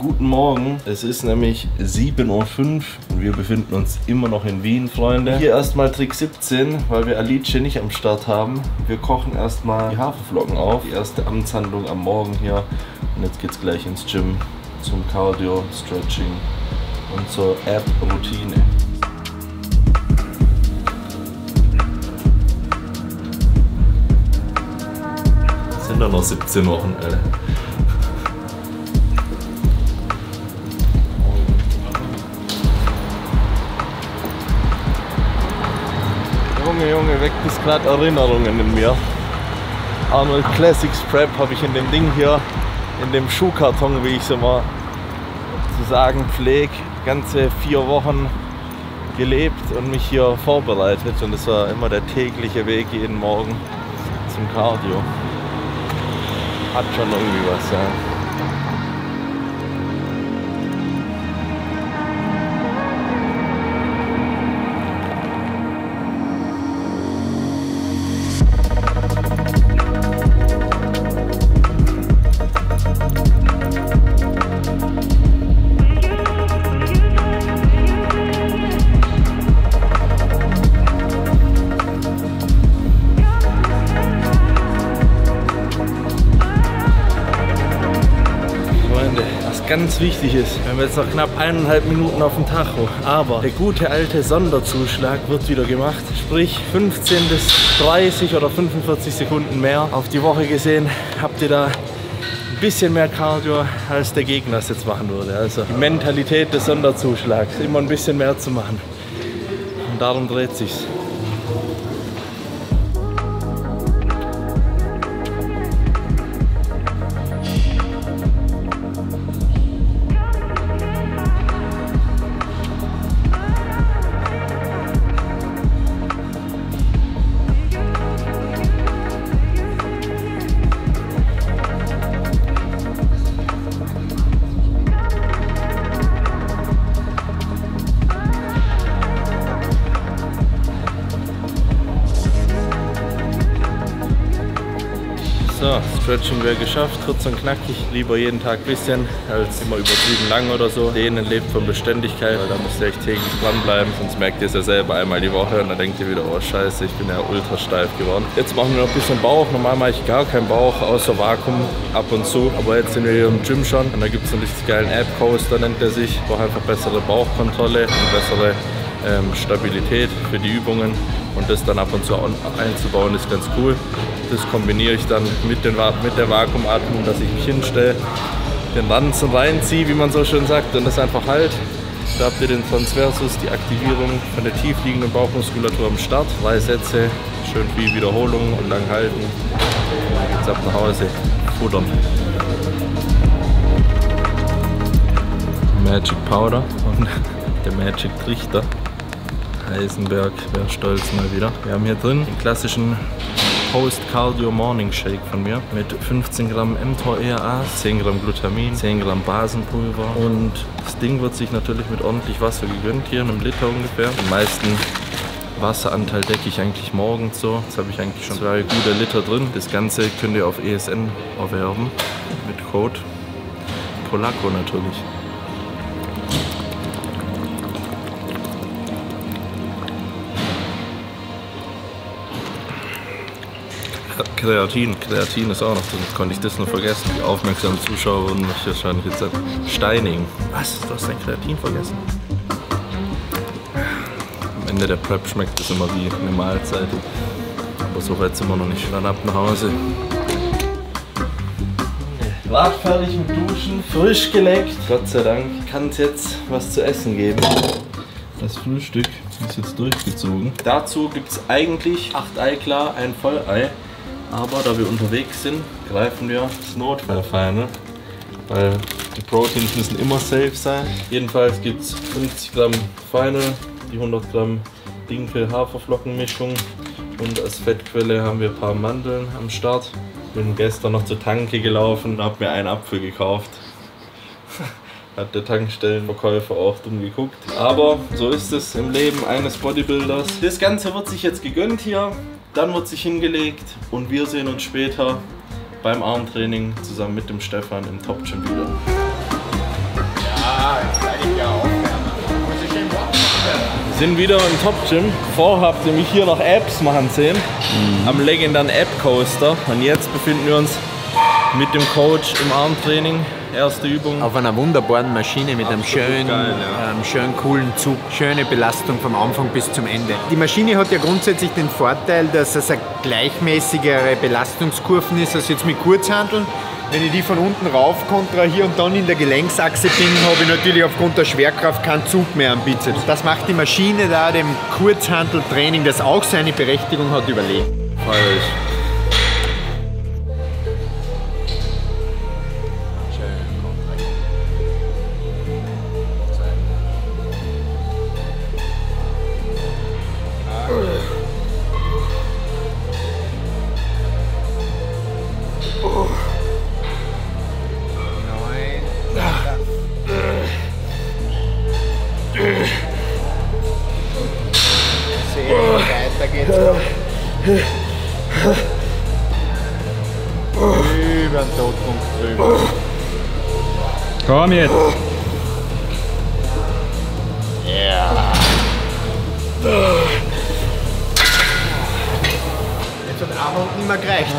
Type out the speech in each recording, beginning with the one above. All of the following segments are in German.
Guten Morgen, es ist nämlich 7:05 Uhr und wir befinden uns immer noch in Wien, Freunde. Hier erstmal Trick 17, weil wir Alice nicht am Start haben. Wir kochen erstmal die Haferflocken auf, die erste Amtshandlung am Morgen hier. Und jetzt geht's gleich ins Gym zum Cardio, Stretching und zur Ab-Routine. Es sind doch noch 17 Wochen, Alter. Junge, weg bis gerade Erinnerungen in mir. Arnold Classics Prep habe ich in dem Ding hier, in dem Schuhkarton, wie ich es immer zu sagen pflege, ganze 4 Wochen gelebt und mich hier vorbereitet. Und das war immer der tägliche Weg jeden Morgen zum Cardio. Hat schon irgendwie was, ja. Ganz wichtig ist, wir haben jetzt noch knapp 1,5 Minuten auf dem Tacho, aber der gute alte Sonderzuschlag wird wieder gemacht, sprich 15 bis 30 oder 45 Sekunden mehr auf die Woche gesehen, habt ihr da ein bisschen mehr Cardio, als der Gegner es jetzt machen würde. Also die Mentalität des Sonderzuschlags, immer ein bisschen mehr zu machen und darum dreht sich's. So, Stretching wäre geschafft, kurz und knackig. Lieber jeden Tag ein bisschen, als immer übertrieben lang oder so. Dehnen lebt von Beständigkeit, weil da müsst ihr echt täglich dranbleiben. Sonst merkt ihr es ja selber einmal die Woche und dann denkt ihr wieder, oh scheiße, ich bin ja ultra steif geworden. Jetzt machen wir noch ein bisschen Bauch. Normal mache ich gar keinen Bauch, außer Vakuum ab und zu. Aber jetzt sind wir hier im Gym schon und da gibt es einen richtig geilen Ab-Coaster, nennt er sich. Ich brauche einfach bessere Bauchkontrolle, eine bessere Stabilität für die Übungen. Und das dann ab und zu einzubauen ist ganz cool. Das kombiniere ich dann mit der Vakuumatmung, dass ich mich hinstelle, den Ranzen reinziehe, wie man so schön sagt, und das einfach halt. Da habt ihr den Transversus, die Aktivierung von der tiefliegenden Bauchmuskulatur am Start. 3 Sätze, schön viel Wiederholungen und lang halten. Dann geht's ab nach Hause, futtern. Magic Powder und der Magic Trichter. Heisenberg wäre stolz mal wieder. Wir haben hier drin den klassischen Post-Cardio Morning Shake von mir mit 15 Gramm mTOR-ERA, 10 Gramm Glutamin, 10 Gramm Basenpulver und das Ding wird sich natürlich mit ordentlich Wasser gegönnt, hier in einem Liter ungefähr. Den meisten Wasseranteil decke ich eigentlich morgens so. Jetzt habe ich eigentlich schon 2 gute Liter drin. Das Ganze könnt ihr auf ESN erwerben mit Code Polacco natürlich. Kreatin ist auch noch drin. Jetzt konnte ich das nur vergessen. Die aufmerksamen Zuschauer würden mich wahrscheinlich jetzt steinigen. Was? Du hast dein Kreatin vergessen? Am Ende der Prep schmeckt es immer wie eine Mahlzeit. Aber so weit sind wir noch nicht. Dann ab nach Hause. Gerade fertig mit Duschen, frisch geleckt. Gott sei Dank kann es jetzt was zu essen geben. Das Frühstück ist jetzt durchgezogen. Dazu gibt es eigentlich 8 Eiklar, ein Vollei. Aber da wir unterwegs sind, greifen wir das Notfallfeine, weil die Proteins müssen immer safe sein. Jedenfalls gibt es 50 Gramm Feine, die 100 Gramm Dinkel-Haferflockenmischung und als Fettquelle haben wir ein paar Mandeln am Start. Bin gestern noch zur Tanke gelaufen und habe mir einen Apfel gekauft. Hat der Tankstellenverkäufer auch dumm geguckt. Aber so ist es im Leben eines Bodybuilders. Das Ganze wird sich jetzt gegönnt hier, dann wird sich hingelegt und wir sehen uns später beim Armtraining zusammen mit dem Stefan im Top Gym wieder. Ja, jetzt werde ich ja aufwärmen. Muss ich schön warm machen. Wir sind wieder im Top Gym. Vorher habt ihr mich hier noch Abs machen sehen. Am legendären Ab Coaster. Und jetzt befinden wir uns mit dem Coach im Armtraining. Erste Übung. Auf einer wunderbaren Maschine mit einem schönen, geil, ja. Schönen coolen Zug. Schöne Belastung vom Anfang bis zum Ende. Die Maschine hat ja grundsätzlich den Vorteil, dass es eine gleichmäßigere Belastungskurven ist als jetzt mit Kurzhanteln. Wenn ich die von unten rauf kontrahiere und dann in der Gelenksachse bin, habe ich natürlich aufgrund der Schwerkraft keinen Zug mehr am Bizeps. Das macht die Maschine da dem Kurzhanteltraining, das auch seine Berechtigung hat, überlegen. Falsch. Weiter geht's noch. Über den Todpunkt drüber. Komm jetzt! Ja. Jetzt hat Arnold nicht mehr gereicht.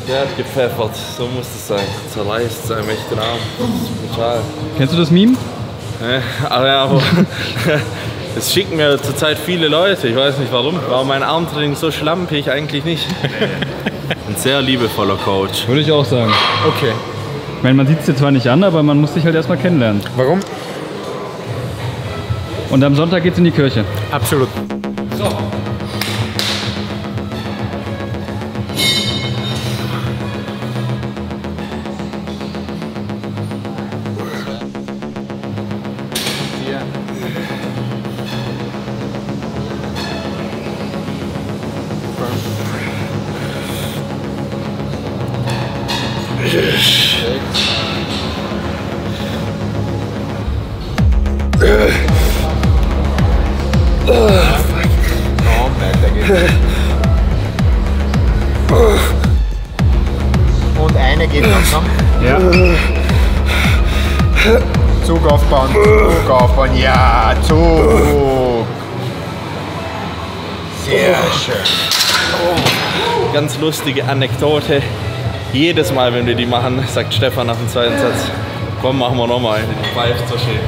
Der hat gepfeffert, so muss es sein. Zerreißt seinen mächtigen Arm. Das ist brutal. Kennst du das Meme? Aber es schicken mir zurzeit viele Leute, ich weiß nicht warum. War mein Armtraining so schlampig? Eigentlich nicht. Ein sehr liebevoller Coach. Würde ich auch sagen. Okay. Ich meine, man sieht es dir zwar nicht an, aber man muss dich halt erstmal kennenlernen. Warum? Und am Sonntag geht's in die Kirche. Absolut. So. Und eine geht langsam. Ja. Zug aufbauen, Zug aufbauen. Ja, Zug. Sehr schön. Ganz lustige Anekdote. Jedes Mal, wenn wir die machen, sagt Stefan nach dem zweiten Satz, komm, machen wir nochmal eine. Die pfeift so schön.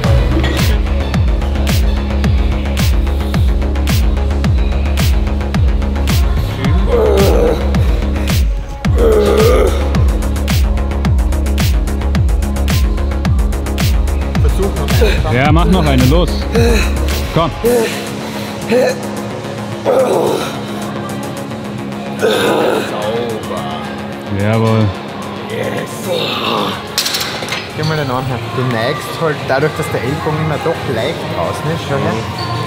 Ja, mach noch eine, los. Komm. Jawohl. Yes. Geh mal den anhören. Du neigst halt dadurch, dass der Ellbogen immer doch leicht draußen ist. Schau her.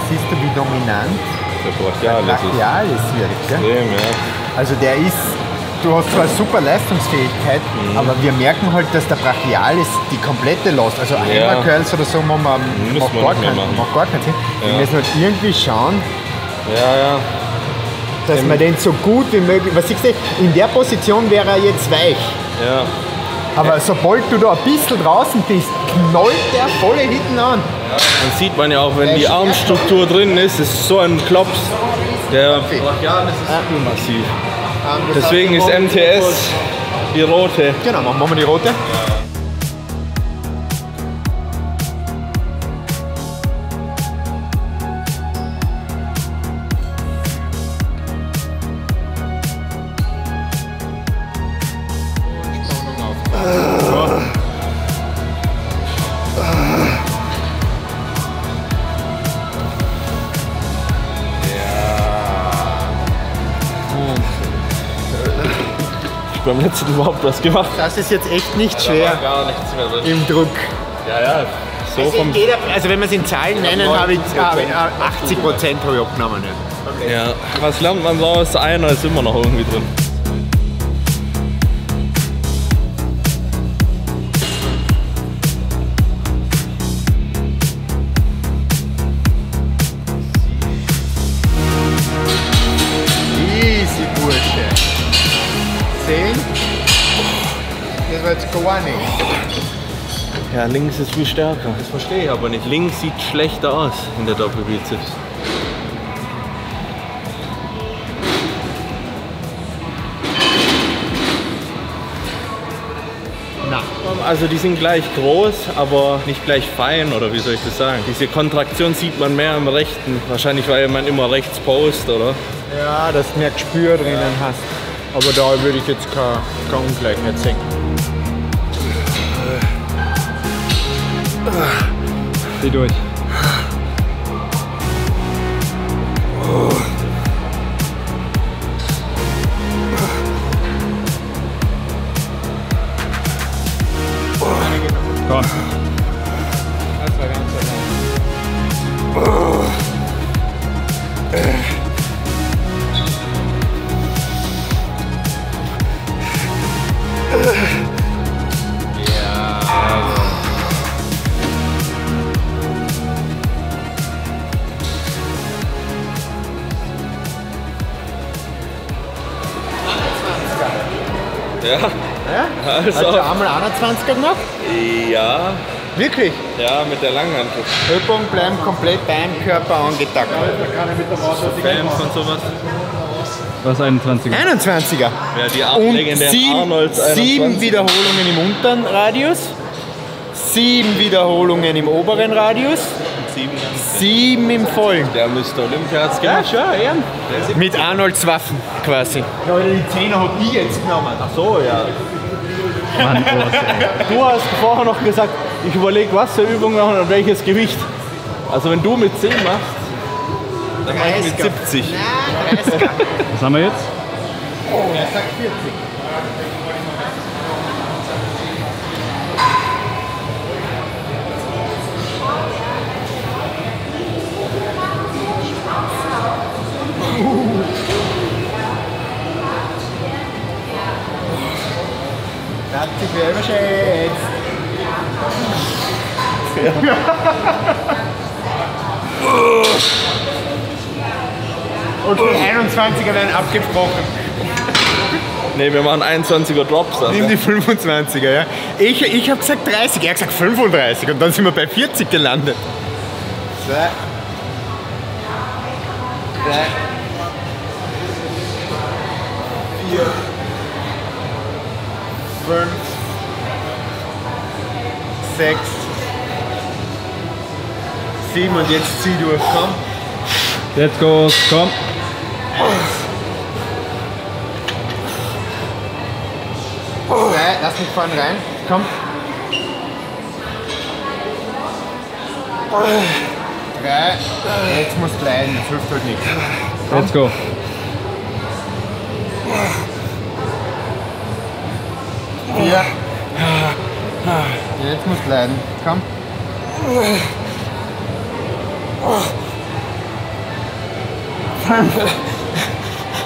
Siehst du, wie dominant Der Brachialis ist Brachialis wirkt. Gell? extrem, ja. Also der ist, du hast zwar super Leistungsfähigkeit, aber wir merken halt, dass der Brachialis die komplette Last, also einmal Curls oder so, macht gar keinen Sinn. Wir müssen halt irgendwie schauen, Ja. dass man den so gut wie möglich, was siehst du, in der Position wäre er jetzt weich. Ja. Aber sobald du da ein bisschen draußen bist, knallt der volle hinten an. Dann sieht man ja auch, wenn die Armstruktur drin ist, ist so ein Klops. Der Brachialis ist massiv. Deswegen ist MTS die rote. Genau, machen wir die rote. Beim letzten überhaupt was gemacht. Das ist jetzt echt nicht schwer Gar nichts mehr drin. im Druck. Ja. So Also, vom. also wenn wir es in Zahlen nennen, habe ich 80% habe ich abgenommen. Ja. Ja. Was lernt man raus? Einer ist immer noch irgendwie drin. Easy, Bursche. 10. Das war jetzt gar nicht. Ja, links ist viel stärker. Das verstehe ich aber nicht. Links sieht schlechter aus in der Doppelbizeps. Also die sind gleich groß, aber nicht gleich fein, oder wie soll ich das sagen? Diese Kontraktion sieht man mehr im rechten, wahrscheinlich weil man immer rechts post, oder? Ja, dass du mehr Gespür drinnen hast. Aber da würde ich jetzt keine Ungleichheit sehen. Zieh durch. Komm. Das war ganz Ja. Ja? Also. Hast du einmal 21er gemacht? Ja. Wirklich? Ja, mit der Langhantel. Übungen bleiben komplett beim Körper angetackt. Fans und sowas. Was 21? 21er. Ja, die Und legendären Arnolds 7 Wiederholungen im unteren Radius, 7 Wiederholungen im oberen Radius, 7 im vollen. Der müsste Olympiarzt Ja, gemacht. schon, ja. Mit Arnolds Waffen quasi. Ja, die 10er habe ich jetzt genommen. Ach so, ja. Mann, groß, ey. Du hast vorher noch gesagt, ich überlege, was für Übungen machen und welches Gewicht. Also wenn du mit 10 machst, dann mache ich mit 70. Ja, 30er. Was haben wir jetzt? Er sagt 40. Da hat sich wer überschätzt. Und die 21er werden abgebrochen. Ne, wir machen 21er Drops. Also. Nimm die 25er, ja. Ich habe gesagt 30, er hat gesagt 35 und dann sind wir bei 40 gelandet. 2, 3, 4, 5, 6, 7 und jetzt zieh durch, komm. Let's go, komm. Lass mich vorne rein, komm. 3, jetzt musst du leiden, das hilft halt nichts. Let's go. 4, jetzt musst du leiden, komm. 5.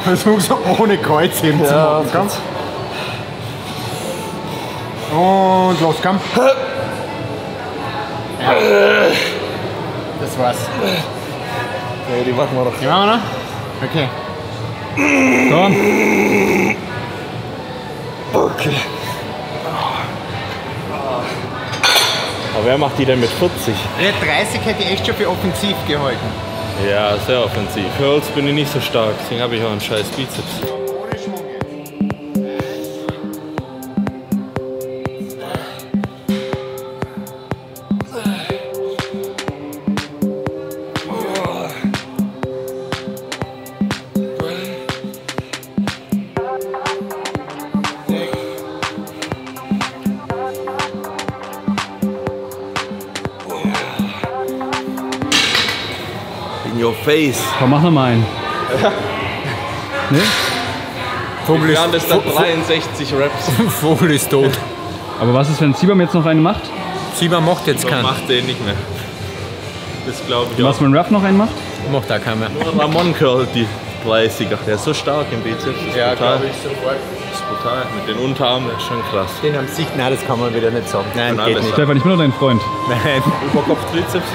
Versuch's ohne Kreuzheben zu machen, komm. Und los, komm. Ja. Das war's. Nee, die machen wir noch. Die machen wir noch? Okay. Komm. Okay. Aber wer macht die denn mit 40? Ja, 30 hätte ich echt schon für offensiv gehalten. Ja, sehr offensiv. Curls bin ich nicht so stark, deswegen habe ich auch einen scheiß Bizeps. Ohne Schwung jetzt. In your face. Komm, mach noch mal einen. Ne? Vogel Wir das dann 63 Reps. Vogel ist tot. Aber was ist, wenn Sibam jetzt noch einen macht? Sieber macht jetzt So keinen. macht den nicht mehr. Das glaube ich Und was, auch. wenn Ruff noch einen macht? Macht auch keinen mehr. Nur Ramon curlt die 30er. Der ist so stark im Bizeps. Das ist brutal. sofort. Das ist brutal. Mit den Unterarmen, das ist schon krass. Den am Sicht, nein, das kann man wieder nicht sagen. Nein, Kann geht alles nicht. Stefan, ich bin nur dein Freund. Nein. Überkopf-Trizeps.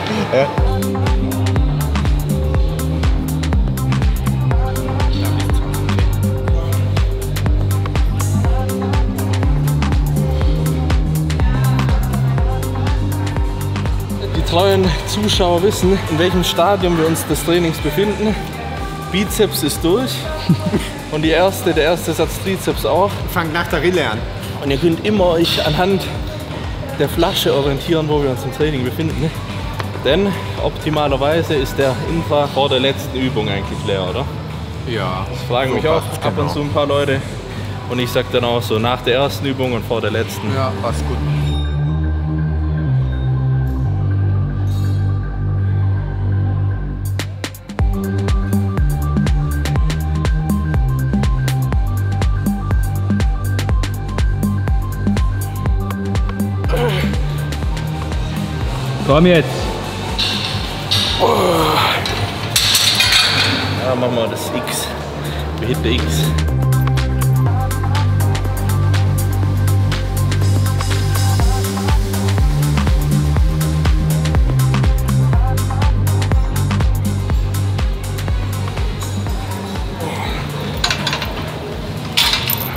treuen Zuschauer wissen, in welchem Stadium wir uns des Trainings befinden. Bizeps ist durch und der erste Satz Trizeps auch. Fangt nach der Rille an. Und ihr könnt immer euch anhand der Flasche orientieren, wo wir uns im Training befinden. Denn optimalerweise ist der Infra vor der letzten Übung eigentlich leer, oder? Ja. Das fragen mich auch ab und zu ein paar Leute. Und ich sag dann auch so nach der ersten Übung und vor der letzten. Ja, passt gut. Komm jetzt. Ja, machen wir das X. Wir hitten X.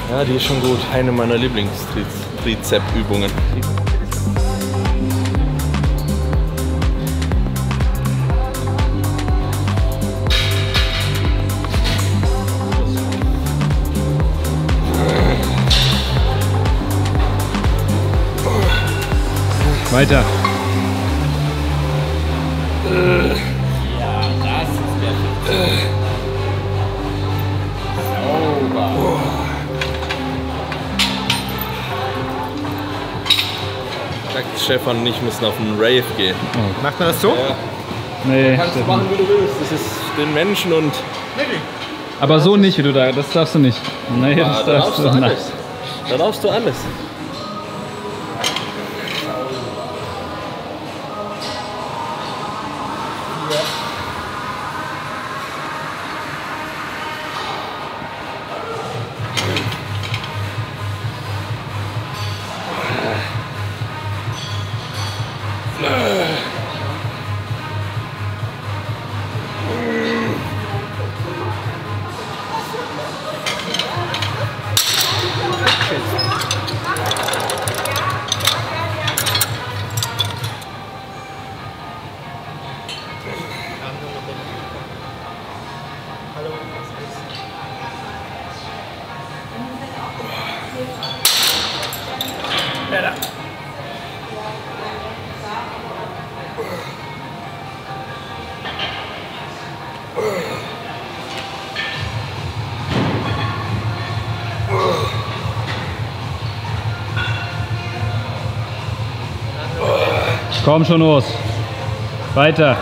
Ja, die ist schon gut. Eine meiner Lieblings-Trizep-Übungen. Weiter. Ja, das ist perfekt. Sauber. Sagt Stefan und ich müssen auf einen Rave gehen. Macht man das so? Ja. Nee, Kannst du machen, wie du willst. Das ist den Menschen und... aber so nicht, wie du da. Das darfst du nicht. Nee, das da darfst darfst du nicht. alles. Da darfst du alles. Komm schon los. Weiter.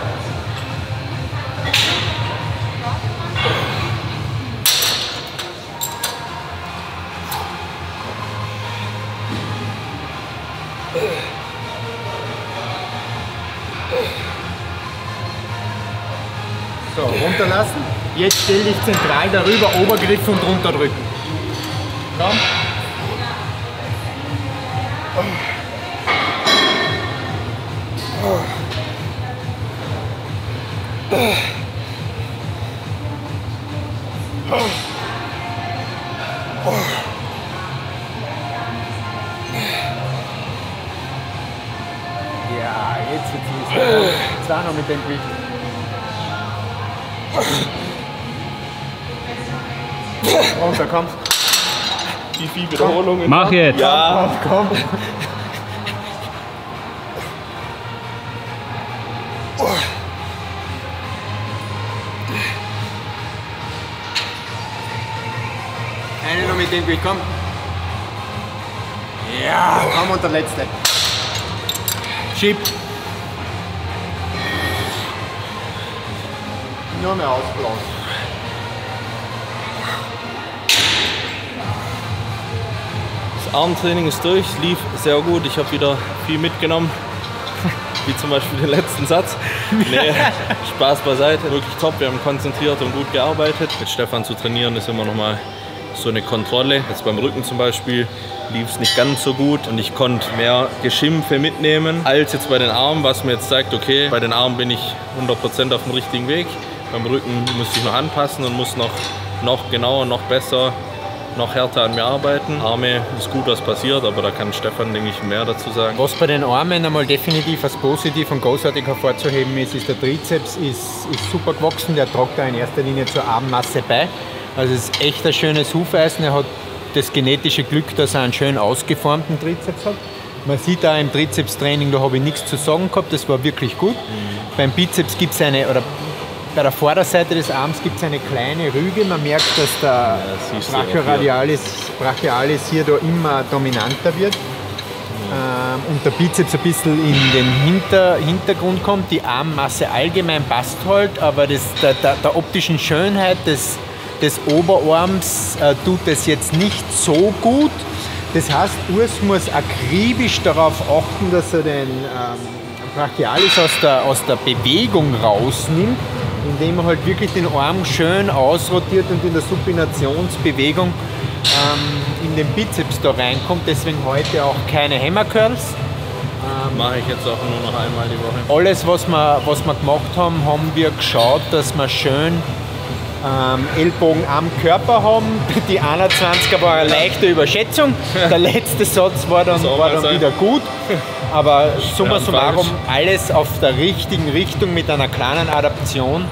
So, runterlassen. Jetzt stell dich zentral darüber, Obergriff und runterdrücken. Komm. Ja, jetzt wird's nicht. Jetzt auch noch mit dem Gewicht. Runter, komm. Wie viele Wiederholungen? Mach jetzt. Ja. Komm. Eine noch mit dem Gewicht, komm. Ja, komm und der letzte. Schieb. Nur mehr ausblasen. Das Armtraining ist durch, lief sehr gut. Ich habe wieder viel mitgenommen. Wie zum Beispiel den letzten Satz. Nee, Spaß beiseite, wirklich top. Wir haben konzentriert und gut gearbeitet. Mit Stefan zu trainieren ist immer noch mal so eine Kontrolle. Jetzt beim Rücken zum Beispiel lief es nicht ganz so gut und ich konnte mehr Geschimpfe mitnehmen als jetzt bei den Armen, was mir jetzt sagt, okay, bei den Armen bin ich 100% auf dem richtigen Weg. Beim Rücken muss ich noch anpassen und muss noch genauer, noch besser noch härter an mir arbeiten. Arme ist gut, was passiert, aber da kann Stefan, denke ich, mehr dazu sagen. Was bei den Armen einmal definitiv als positiv und großartig hervorzuheben ist, ist der Trizeps ist super gewachsen, der tragt da in erster Linie zur Armmasse bei. Also es ist echt ein schönes Hufeisen, er hat das genetische Glück, dass er einen schön ausgeformten Trizeps hat. Man sieht da im Trizeps-Training, da habe ich nichts zu sagen gehabt, das war wirklich gut. Beim Bizeps gibt es oder bei der Vorderseite des Arms gibt es eine kleine Rüge. Man merkt, dass der Brachialis hier da immer dominanter wird. Und der Bizeps ein bisschen in den Hintergrund kommt. Die Armmasse allgemein passt halt, aber der optischen Schönheit des Oberarms tut es jetzt nicht so gut. Das heißt, Urs muss akribisch darauf achten, dass er den Brachialis aus der Bewegung rausnimmt, indem er halt wirklich den Arm schön ausrotiert und in der Supinationsbewegung in den Bizeps da reinkommt. Deswegen heute auch keine Hammer-Curls. Mache ich jetzt auch nur noch einmal die Woche. Alles, was wir gemacht haben, haben wir geschaut, dass wir schön Ellbogen am Körper haben. Die 21er war eine leichte Überschätzung. Der letzte Satz war dann wieder gut. Aber summa summarum alles auf der richtigen Richtung mit einer kleinen Adaption.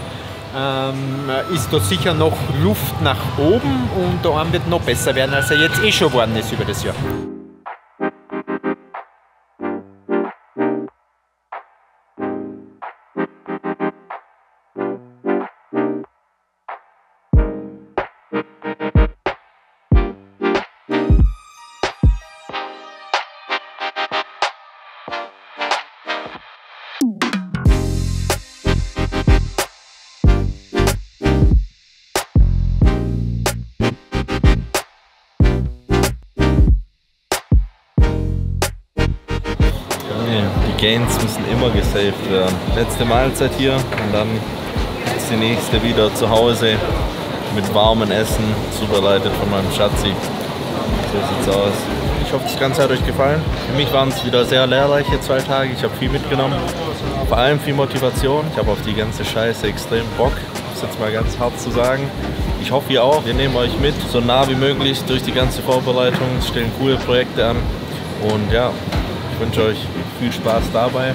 Ist da sicher noch Luft nach oben und der Arm wird noch besser werden, als er jetzt schon geworden ist über das Jahr. Die Gains müssen immer gesaved werden. Letzte Mahlzeit hier und dann ist die nächste wieder zu Hause mit warmem Essen, zubereitet von meinem Schatzi. So sieht's aus. Ich hoffe, das Ganze hat euch gefallen. Für mich waren es wieder sehr lehrreiche 2 Tage. Ich habe viel mitgenommen. Vor allem viel Motivation. Ich habe auf die ganze Scheiße extrem Bock. Das ist jetzt mal ganz hart zu sagen. Ich hoffe, ihr auch. Wir nehmen euch mit, so nah wie möglich durch die ganze Vorbereitung. Es stellen coole Projekte an. Und ja, ich wünsche euch viel Spaß dabei.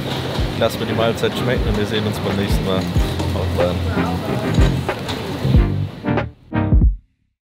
Lasst mir die Mahlzeit schmecken und wir sehen uns beim nächsten Mal. Haut rein.